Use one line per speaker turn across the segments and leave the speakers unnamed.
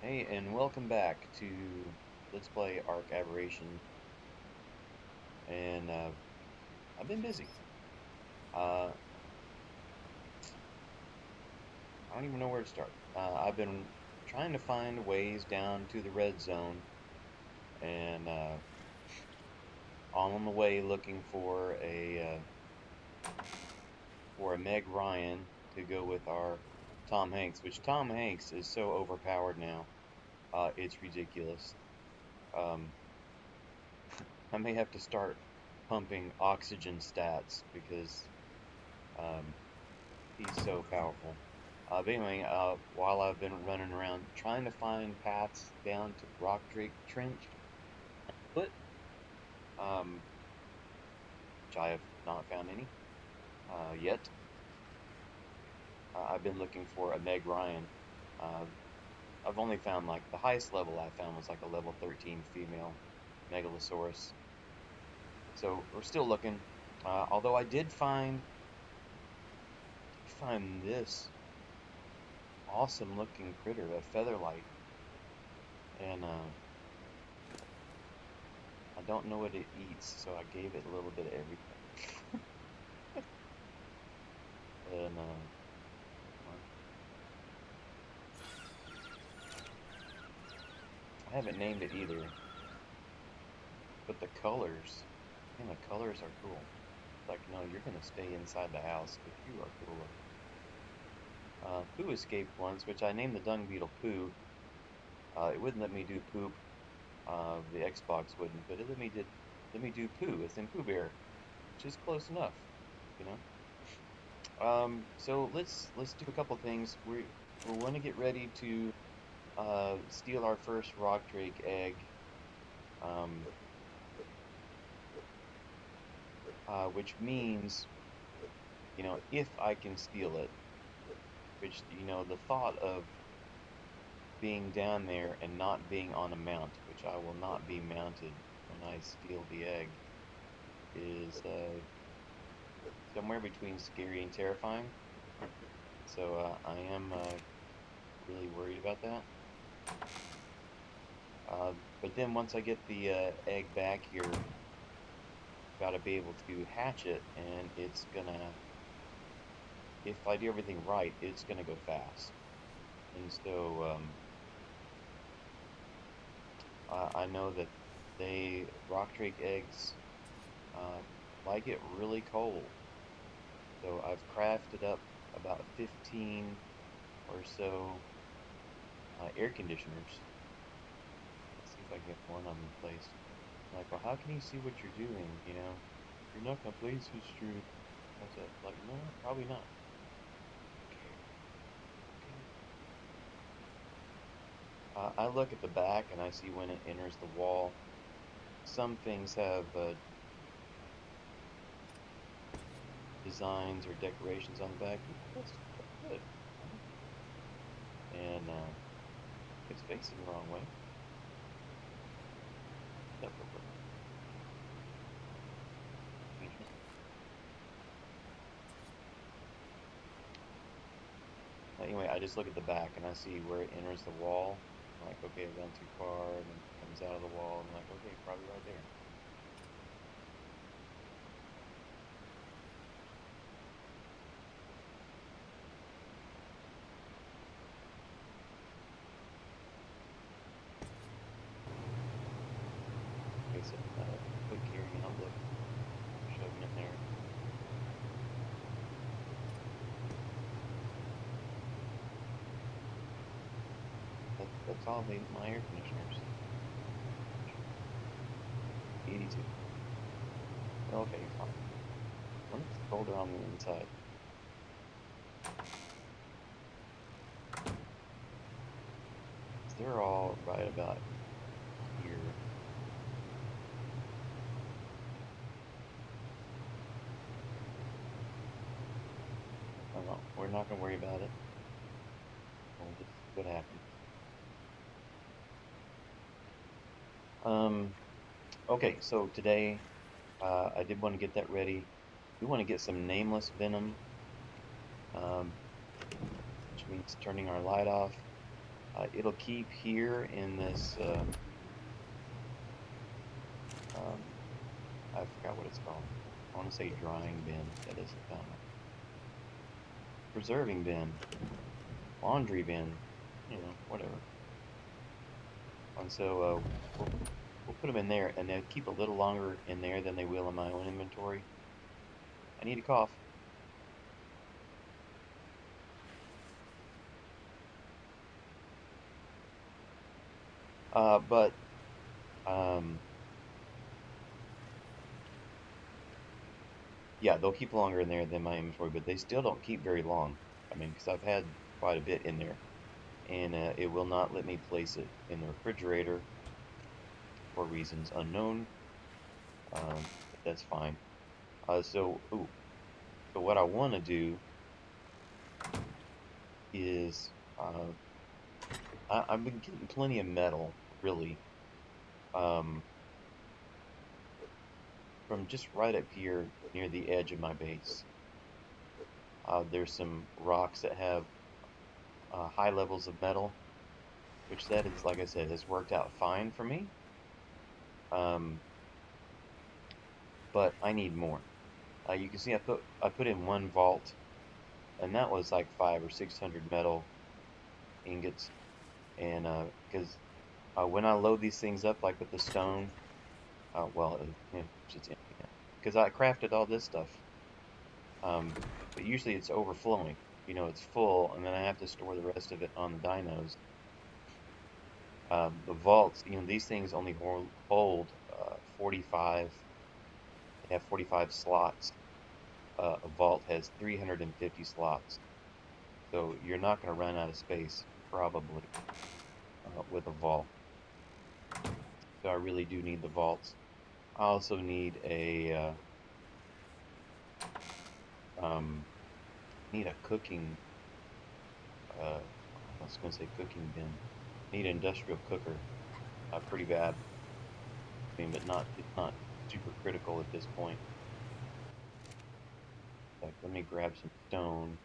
Hey, and welcome back to Let's Play ARK Aberration. And I've been busy. Uh, I don't even know where to start. I've been trying to find ways down to the red zone, and on the way looking for a Meg Ryan to go with our Tom Hanks, which Tom Hanks is so overpowered now. It's ridiculous. Um, I may have to start pumping oxygen stats because um, he's so powerful. But anyway, while I've been running around trying to find paths down to Rock Drake Trench, but which I have not found any yet. I've been looking for a Meg Ryan. Uh, I've only found like the highest level I found was like a level 13 female Megalosaurus. So we're still looking. Although I did find this awesome looking critter, a featherlight, and I don't know what it eats, so I gave it a little bit of everything. And I haven't named it either, but the colors, man, the colors are cool. Like, no, you're gonna stay inside the house, but you are cooler. Pooh escaped once, which I named the dung beetle Pooh. It wouldn't let me do poop. The Xbox wouldn't, but it let me do Pooh, as in Pooh Bear, which is close enough, you know. So let's do a couple things. We want to get ready to steal our first rock drake egg, um, which means, if I can steal it, which, the thought of being down there and not being on a mount, which I will not be mounted when I steal the egg, is somewhere between scary and terrifying. So I am really worried about that. But then once I get the egg back here, gotta be able to hatch it, and it's gonna, if I do everything right, it's gonna go fast. And so I know that rock drake eggs like it really cold. So I've crafted up about 15 or so air conditioners. Let's see if I can get one of them placed. Like, well, how can you see what you're doing? You're not gonna place this true. I said, like, no, probably not. I look at the back and I see when it enters the wall. Some things have designs or decorations on the back. That's good. And it's facing the wrong way. Anyway, I just look at the back and I see where it enters the wall. I'm like, okay, I've gone too far, and then it comes out of the wall. I'm like, okay, probably right there. Okay, so quick here, look, shove them in there. That's all my air conditioners. 82. Okay, fine. When it's colder on the inside. They're all right about here. We're not going to worry about it. We'll just see what happens. Okay, so today I did want to get that ready. We want to get some nameless venom, which means turning our light off. It'll keep here in this, I forgot what it's called. I want to say drying bin. That isn't that one. Preserving bin. Laundry bin. You know, whatever. And so we'll put them in there, and they'll keep a little longer in there than they will in my own inventory. I need a cough. But yeah, they'll keep longer in there than my inventory, but they still don't keep very long. I mean, because I've had quite a bit in there, and it will not let me place it in the refrigerator for reasons unknown. But that's fine. So what I want to do is I've been getting plenty of metal, really, um, from just right up here near the edge of my base. There's some rocks that have high levels of metal, which that is, like I said, has worked out fine for me. But I need more. You can see I put in one vault, and that was like 500 or 600 metal ingots, and because when I load these things up, like with the stone, well, it's empty now, because I crafted all this stuff. But usually it's overflowing. You know, it's full, and then I have to store the rest of it on the dynos. The vaults, you know, these things only hold 45. They have 45 slots. A vault has 350 slots. So you're not going to run out of space, probably, with a vault. So I really do need the vaults. I also need a cooking. I was going to say cooking bin. Need an industrial cooker. Pretty bad. I mean, but it's not super critical at this point. Like, let me grab some stone.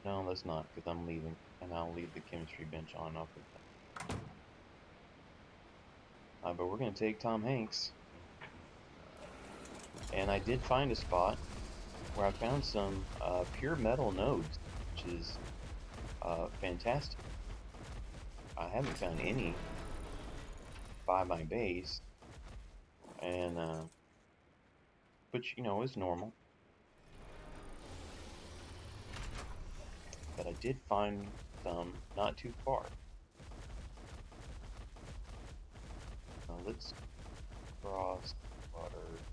No, let's not, because I'm leaving, and I'll leave the chemistry bench on off of that. But we're going to take Tom Hanks. And I did find a spot where I found some pure metal nodes, which is fantastic. I haven't found any by my base, and which, you know, is normal. But I did find some not too far. Let's cross water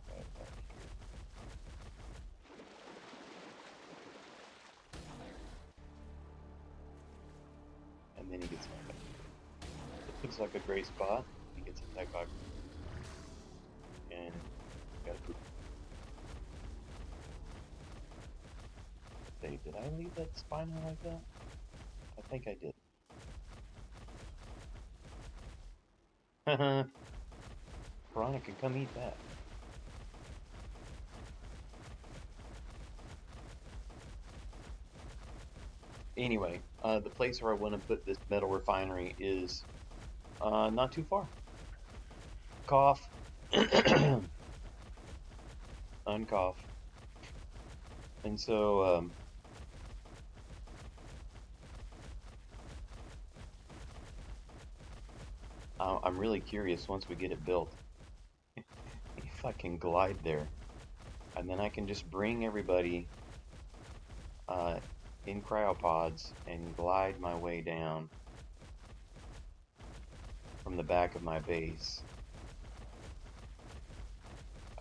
right back here. And then he gets my back. It looks like a great spot. He gets attacked by, and gotta poop. Say, did I leave that spino like that? I think I did. Haha. Piranha can come eat that. Anyway, the place where I want to put this metal refinery is not too far. Cough. Uncough. And so, I'm really curious once we get it built if I can glide there. And then I can just bring everybody in cryopods and glide my way down from the back of my base.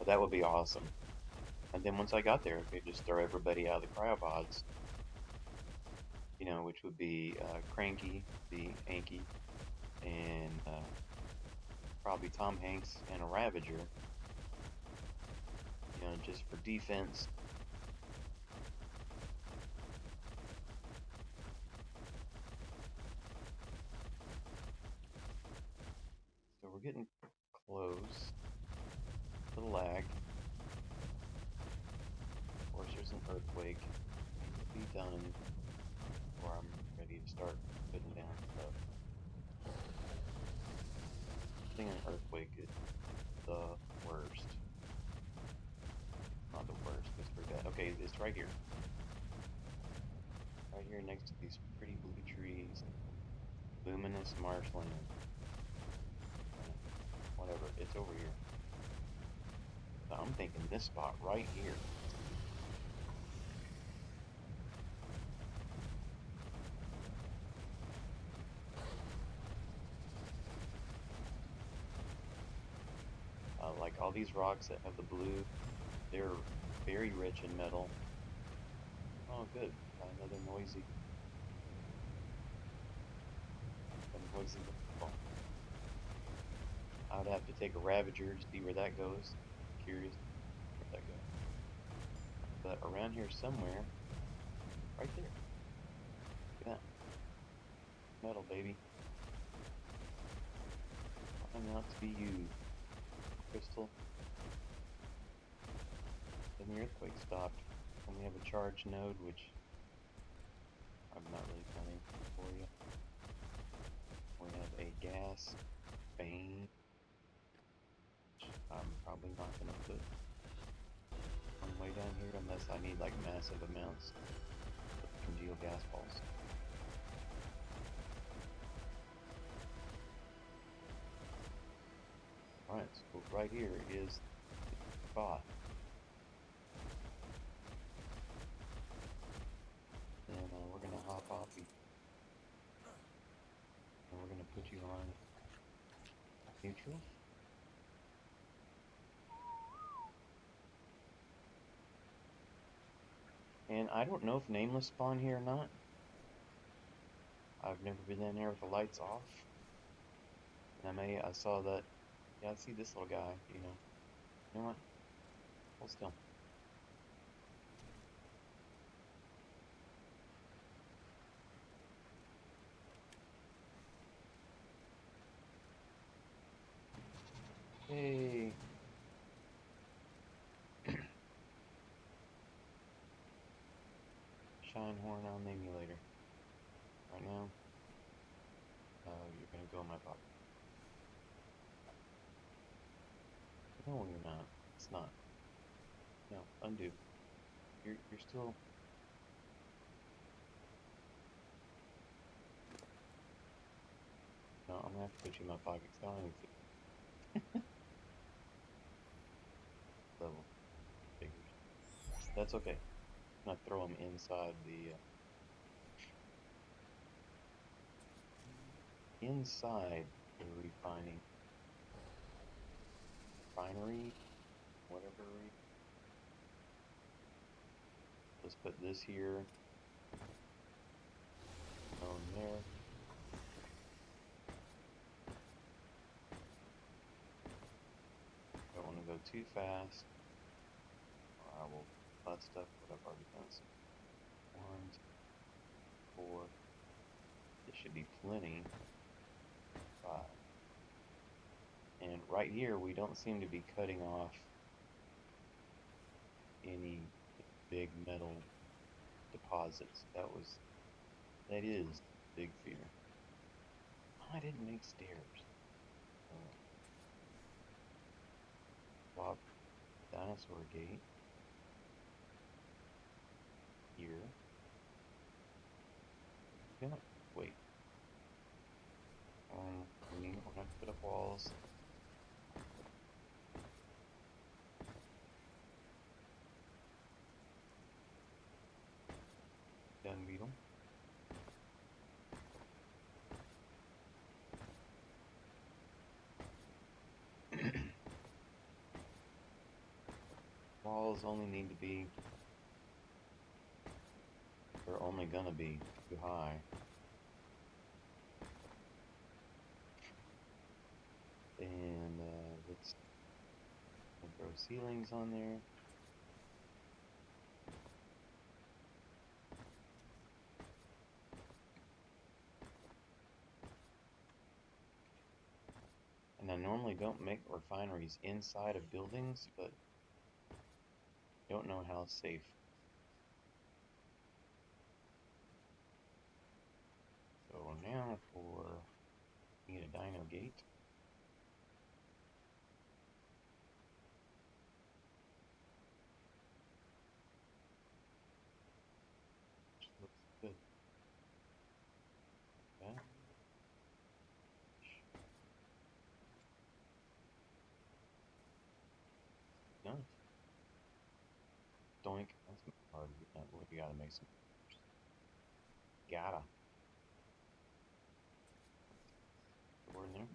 That would be awesome. And then once I got there, I could just throw everybody out of the cryopods, you know, which would be Cranky, the Anky, and probably Tom Hanks and a Ravager, you know, just for defense. So we're getting close. A little lag. Of course, there's an earthquake. It will be done before I'm ready to start putting down stuff. right here. Right here next to these pretty blue trees. Luminous marshland. Whatever, it's over here. So I'm thinking this spot right here. Like all these rocks that have the blue, they're very rich in metal. Oh good, got another noisy oh. I would have to take a Ravager to see where that goes. Curious where that goes. But around here somewhere, right there. Look at that. Metal, baby. Trying out to be you. Crystal. Then the earthquake stopped. And we have a charge node, which I'm not really planning for you. We have a gas vein, which I'm probably not going to put on way down here unless I need like massive amounts of congealed gas balls. Alright, so right here is the spot. And we're going to hop off and we're going to put you on neutral. And I don't know if nameless spawn here or not. I've never been in there with the lights off. And I saw that, yeah, I see this little guy, you know. You know what? Hold still. Hey. Shine horn on the emulator. Right now, you're gonna go in my pocket. No, you're not. It's not. No, undo. You're still. No, I'm gonna have to put you in my pocket. I don't even see. Level figures. That's okay. I'm gonna throw them inside the. Inside the refinery, whatever. Let's put this here. Go in there. Don't want to go too fast, or I will bust up what I've already done. So 1, 4. This should be plenty. 5. And right here, we don't seem to be cutting off any big metal deposits. That is big fear. Oh, I didn't make stairs. Swap dinosaur gate here. Yeah, wait. We don't have to put up walls. Dung beetle. Walls only need to be, they're only gonna be too high. And let's throw ceilings on there. And I normally don't make refineries inside of buildings, but don't know how safe. So now need a dino gate. Yoink. That's hard to get that. We gotta make some. Gotta. Door in there.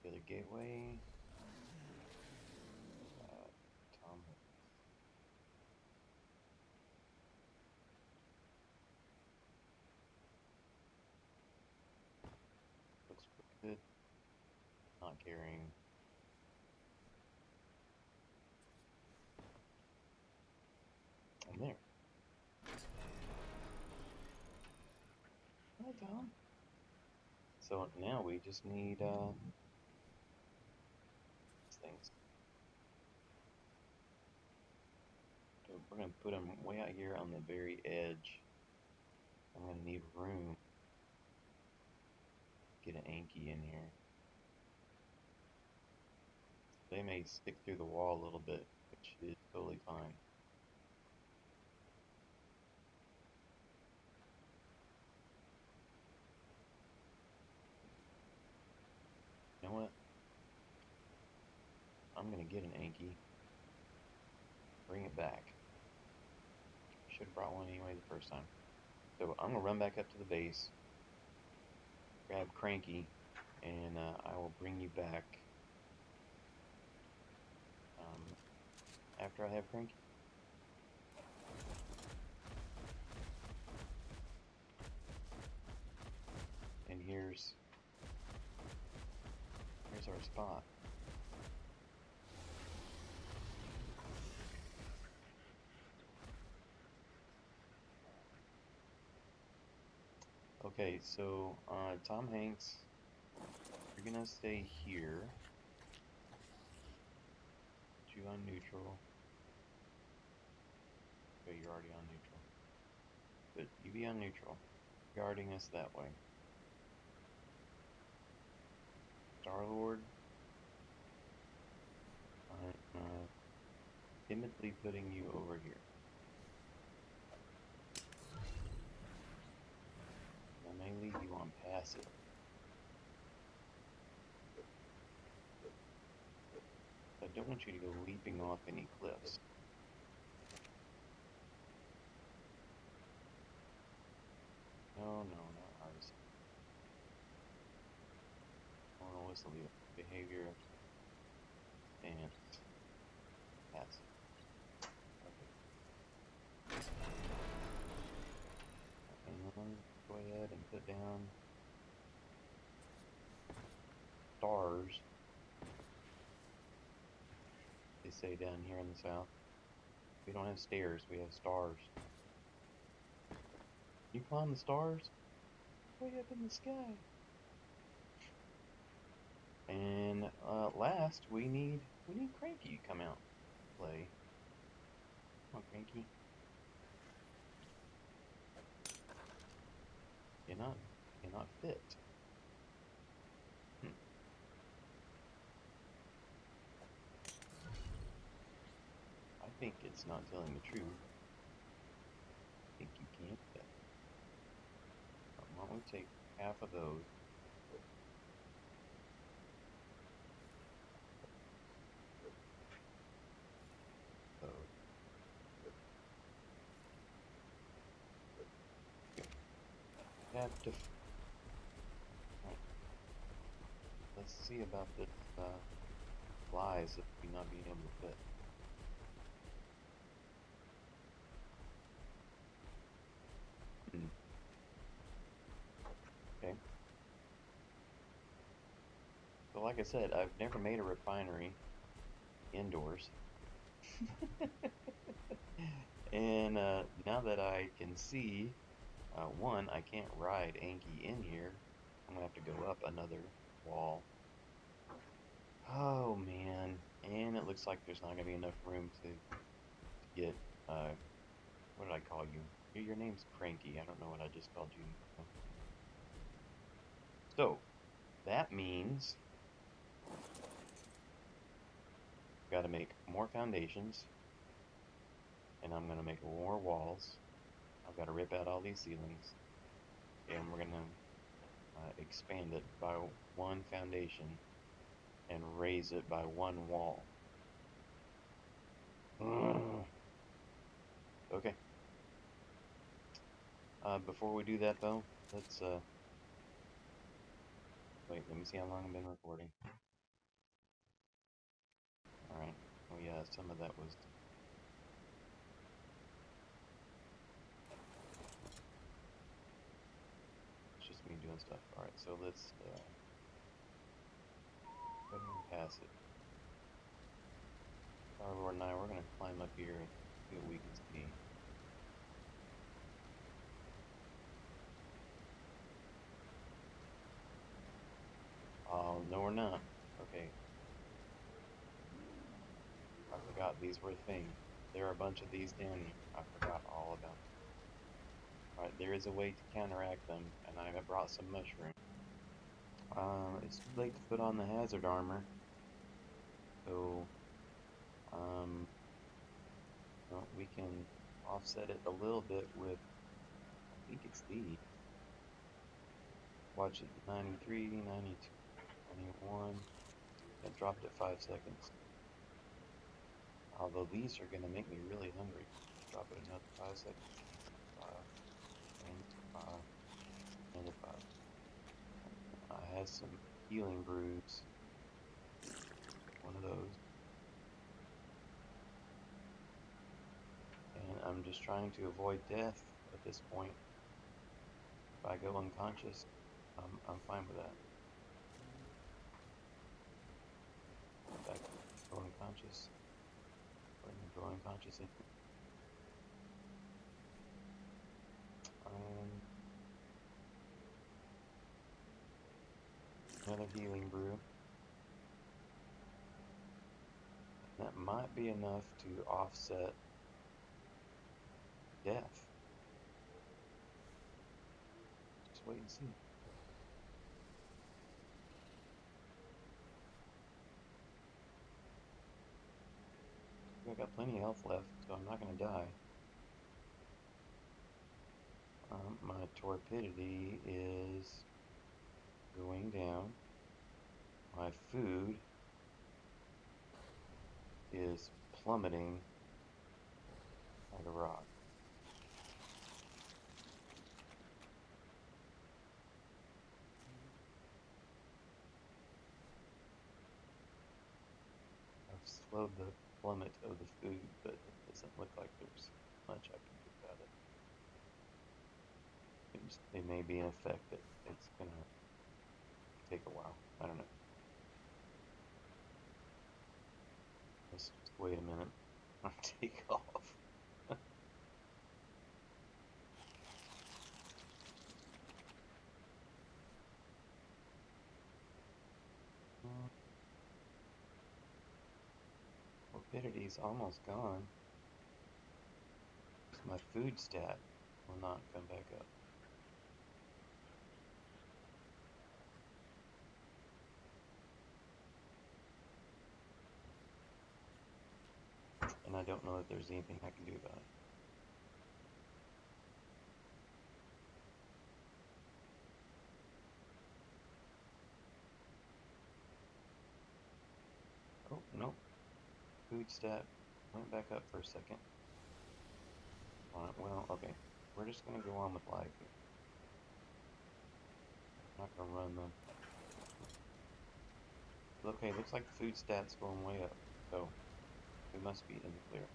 The other gateway. Tom. Looks pretty good. Not carrying. And there. Hi, Tom. So now we just need these things. So we're gonna put them way out here on the very edge. I'm gonna need room. Get an Anki in here. They may stick through the wall a little bit, which is totally fine. You know what? I'm gonna get an Anki. Bring it back. Should have brought one anyway the first time. So I'm gonna run back up to the base, grab Cranky, and I will bring you back after I have Cranky. And here's our spot. Okay, so Tom Hanks, you're gonna stay here. Put you on neutral. Okay, you're already on neutral. But you be on neutral, guarding us that way. Star-Lord, I'm timidly putting you over here. I may leave you on passive. I don't want you to go leaping off any cliffs. No, not artist. I want to whistle the behavior and passive. Okay. And go ahead and put down stars. They say down here in the south. We don't have stairs, we have stars. You climb the stars? Way up in the sky. And last, we need Cranky to come out and play. Come on, Cranky. You're not fit. I think it's not telling the truth. I think you can't fit. Why don't we take half of those? Have to. Right. Let's see about this flies of we not being able to fit. Okay. So like I said, I've never made a refinery indoors. And now that I can see, one, I can't ride Anki in here. I'm gonna have to go up another wall. Oh man, and it looks like there's not gonna be enough room to get, what did I call you? Your name's Cranky. I don't know what I just called you. So, that means I've got to make more foundations, and I'm going to make more walls. I've got to rip out all these ceilings, and we're going to expand it by one foundation and raise it by one wall. Ugh. Okay. Before we do that though, let's wait. Let me see how long I've been recording. All right. Oh yeah, some of that was. It's just me doing stuff. All right. So let's go ahead and pass it. Starboard and I, we're gonna climb up here and see what we can see. Oh, no, we're not. Okay. I forgot these were a thing. There are a bunch of these down here. I forgot all about them. Alright, there is a way to counteract them, and I have brought some mushrooms. It's too late to put on the hazard armor. So, well, we can offset it a little bit with, I think it's these. Watch it, 93, 92, 91. It dropped at 5 seconds. Although these are going to make me really hungry. Drop it another 5 seconds. 5, and 5, another 5. I have some healing brews. One of those. And I'm just trying to avoid death at this point. If I go unconscious, I'm fine with that. If I go unconscious, or go unconscious. Another healing brew. That might be enough to offset death. Just wait and see. I got plenty of health left, so I'm not going to die. My torpidity is going down. My food is plummeting like a rock. I've slowed the plummet of the food, but it doesn't look like there's much I can do about it. It may be an effect that it's gonna take a while. I don't know. Let's just wait a minute. I'll take off. Morbidity's almost gone. My food stat will not come back up. And I don't know if there's anything I can do about it. Oh, no. Food stat went back up for a second. Alright, well, okay. We're just gonna go on with life here. I'm not gonna run them. Okay, looks like the food stat's going way up. So, we must be in the clear.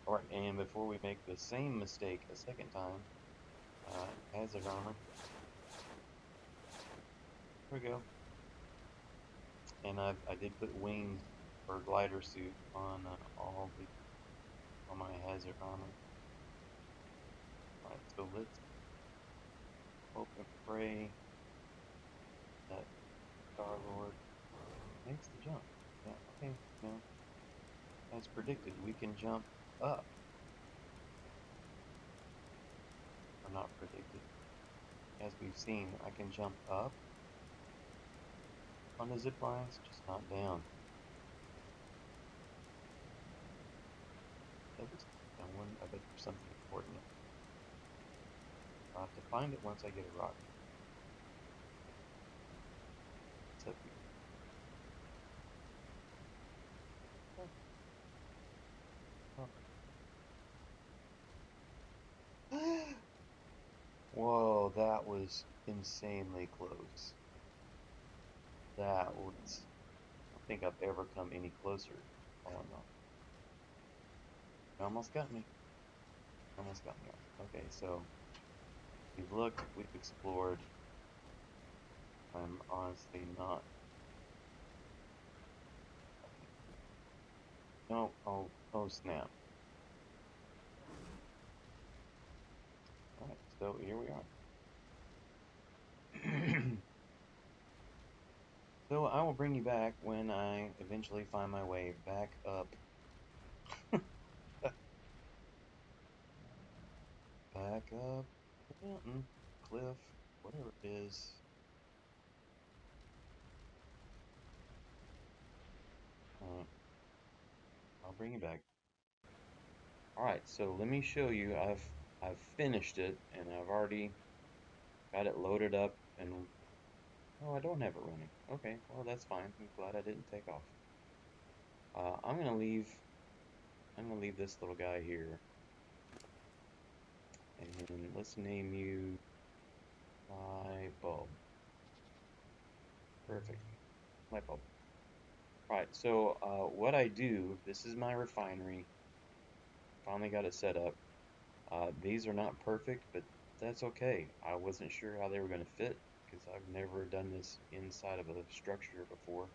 Alright, and before we make the same mistake a second time, hazard armor. Here we go. And I did put wings or glider suit on all my hazard armor. Alright, so let's hope and pray that Star-Lord makes the jump. Yeah, okay, no. As predicted, we can jump up. Or not predicted. As we've seen, I can jump up on the zip lines, just not down. That was someone, I bet there's something important. I'll have to find it once I get a rock. What's up here? Whoa, that was insanely close. That was, I don't think I've ever come any closer. Oh no. You almost got me. Almost got me. Okay, so we've looked, we've explored. I'm honestly not. No, oh snap. Alright, so here we are. So I will bring you back when I eventually find my way back up, back up the mountain, cliff, whatever it is. Alright, I'll bring you back. Alright, so let me show you. I've finished it and I've already got it loaded up and oh, I don't have it running. Okay, well that's fine. I'm glad I didn't take off. I'm gonna leave this little guy here. And let's name you light bulb. Perfect. Light bulb. Alright, so what I do, this is my refinery. Finally got it set up. These are not perfect, but that's okay. I wasn't sure how they were going to fit because I've never done this inside of a structure before.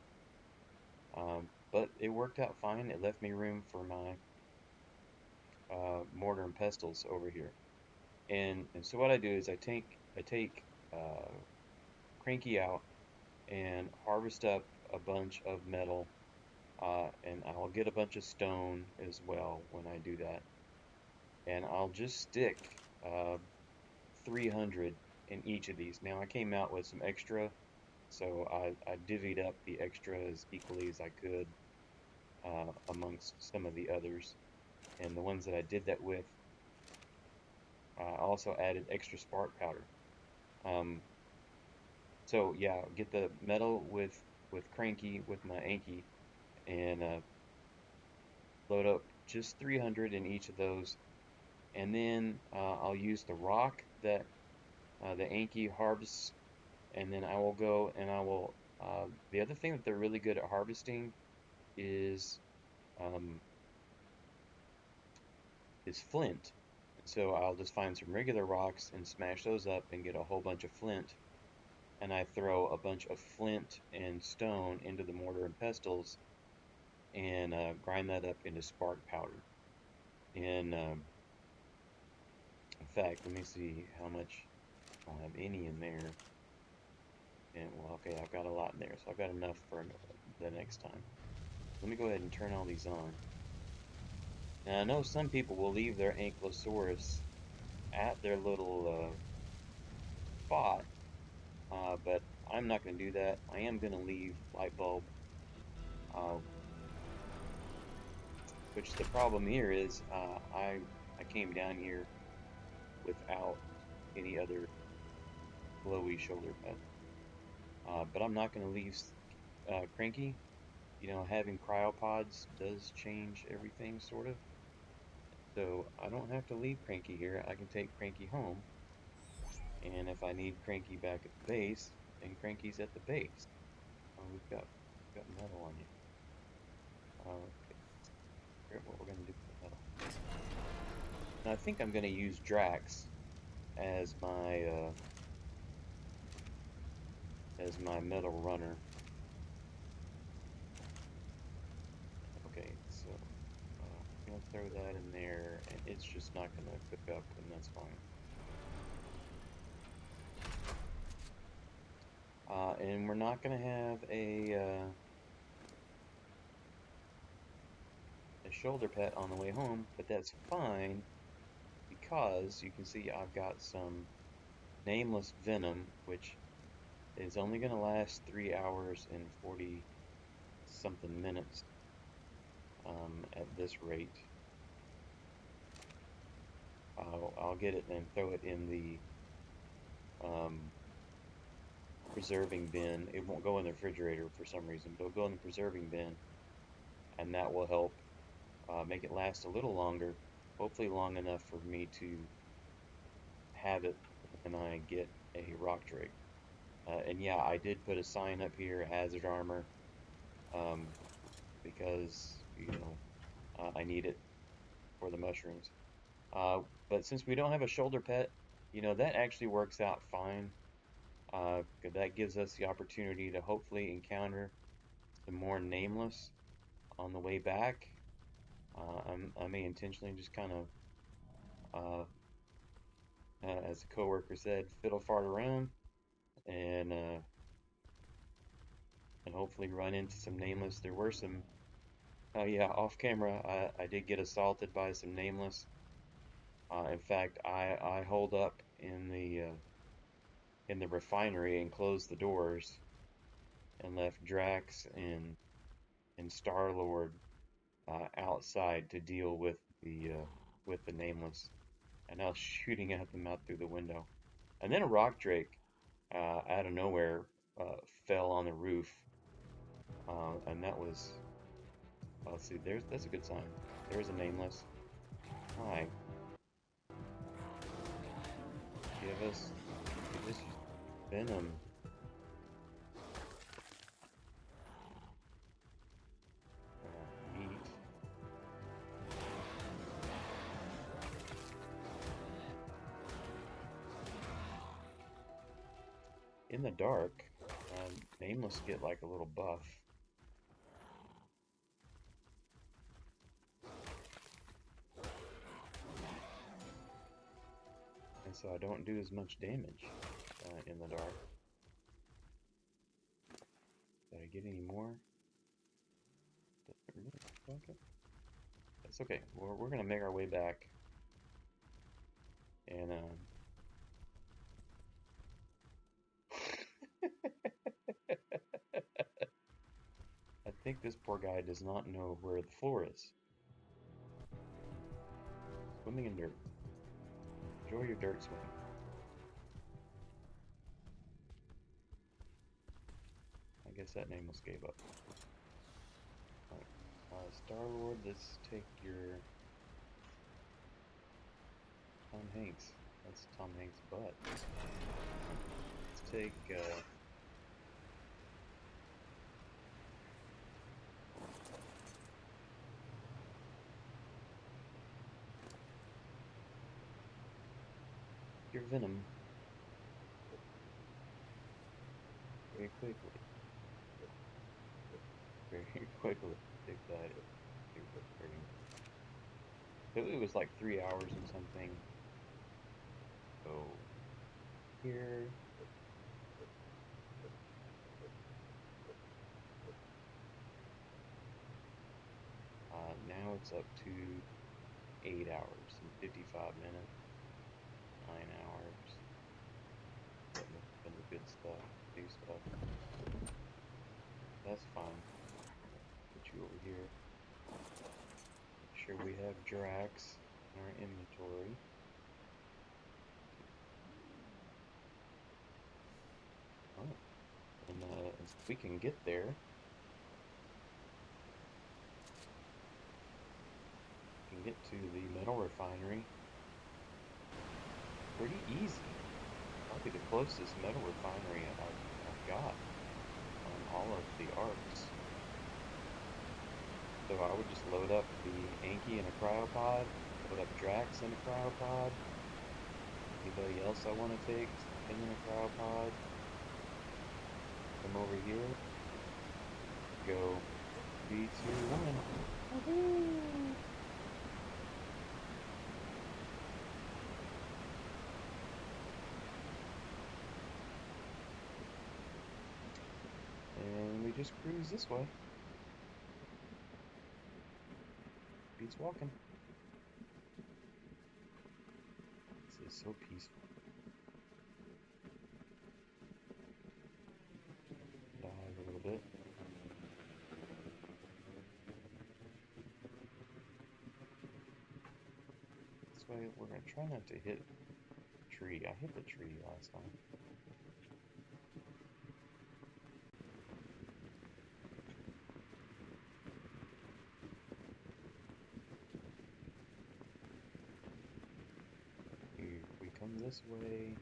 But it worked out fine. It left me room for my mortar and pestles over here. And so what I do is I take Cranky out and harvest up a bunch of metal, and I'll get a bunch of stone as well when I do that. And I'll just stick 300 in each of these. Now I came out with some extra, so I divvied up the extra as equally as I could amongst some of the others. And the ones that I did that with, I also added extra spark powder. Um, so yeah, get the metal with Cranky with my Anki and load up just 300 in each of those, and then I'll use the rock that the Anki harvests, and then I will go and I will. The other thing that they're really good at harvesting is um, flint. So I'll just find some regular rocks and smash those up and get a whole bunch of flint. And I throw a bunch of flint and stone into the mortar and pestles and grind that up into spark powder. And in fact, let me see how much. I don't have any in there. And well, okay, I've got a lot in there, so I've got enough for the next time. Let me go ahead and turn all these on. Now I know some people will leave their Ankylosaurus at their little spot, but I'm not going to do that. I am going to leave Lightbulb, uh, which the problem here is I came down here without any other glowy shoulder pad. But I'm not going to leave Cranky. You know, having cryopods does change everything, sort of. So I don't have to leave Cranky here. I can take Cranky home. And if I need Cranky back at the base, then Cranky's at the base. Oh, we've got metal on you. Okay, figure out what we're gonna do with the metal. Now I think I'm gonna use Drax as my metal runner. Okay, so I'm gonna throw that in there, and it's just not gonna cook up, and that's fine. And we're not gonna have a shoulder pad on the way home, but that's fine because you can see I've got some nameless venom, which is only going to last 3 hours and 40 something minutes at this rate. I'll get it and throw it in the preserving bin. It won't go in the refrigerator for some reason, but it'll go in the preserving bin, and that will help make it last a little longer, hopefully long enough for me to have it and I get a rock drake. And yeah, I did put a sign up here, hazard armor, um, because, I need it for the mushrooms. But since we don't have a shoulder pet, that actually works out fine. 'Cause that gives us the opportunity to hopefully encounter some more nameless on the way back. I may intentionally just kind of, as a coworker said, fiddle fart around and uh, and hopefully run into some nameless. There were some, yeah, off camera. I did get assaulted by some nameless. In fact, I holed up in the refinery and closed the doors and left Drax and Star Lord outside to deal with the nameless, and I was shooting at them out through the window. And then a rock drake out of nowhere fell on the roof, and that was. Let's see. That's a good sign. There's a nameless. Hi. Give us venom. Meat. In the dark, nameless get like a little buff. And so I don't do as much damage in the dark. Did I get any more? Okay. That's okay. We're gonna make our way back, and I think this poor guy does not know where the floor is. Swimming in dirt. Enjoy your dirt swim. I guess that nameless gave up. Alright. Star-Lord, let's take your Tom Hanks. That's Tom Hanks' butt. Let's take, your venom. Very quickly. Very quickly. Take that. It was like 3 hours and something. So, here. Now it's up to 8 hours and 55 minutes. 9 hours. And the good stuff. New stuff. That's fine. Put you over here. Make sure we have Drax in our inventory. Oh. And we can get there. We can get to the metal refinery pretty easy. Probably the closest metal refinery I've got on all of the ARKs. So I would just load up the Anki in a cryopod, load up Drax in a cryopod, anybody else I want to take in a cryopod, come over here, go 3, 2, 1. Woohoo! And we just cruise this way. Beats walking. This is so peaceful. Dive a little bit. This way, we're going to try not to hit the tree. I hit the tree last time. Here, we come this way.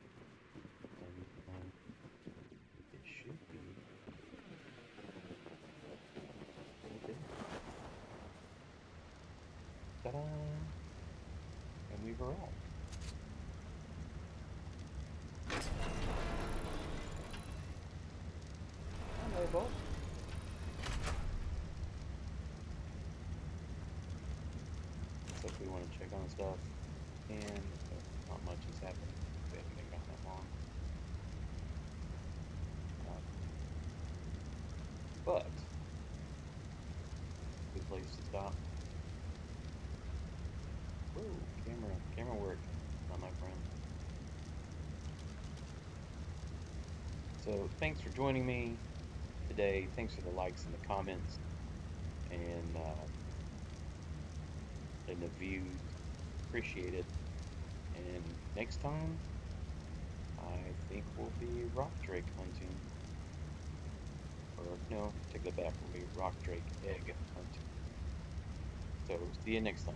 ball. So if we want to check on stuff, and not much has happened. We haven't been gone that long. But good place to stop. Whoa, camera work, not my friend. So thanks for joining me today. Thanks for the likes and the comments and the views. Appreciate it. And next time, I think we'll be rock drake hunting. Or no, take that back. We'll be rock drake egg hunting. So see you next time.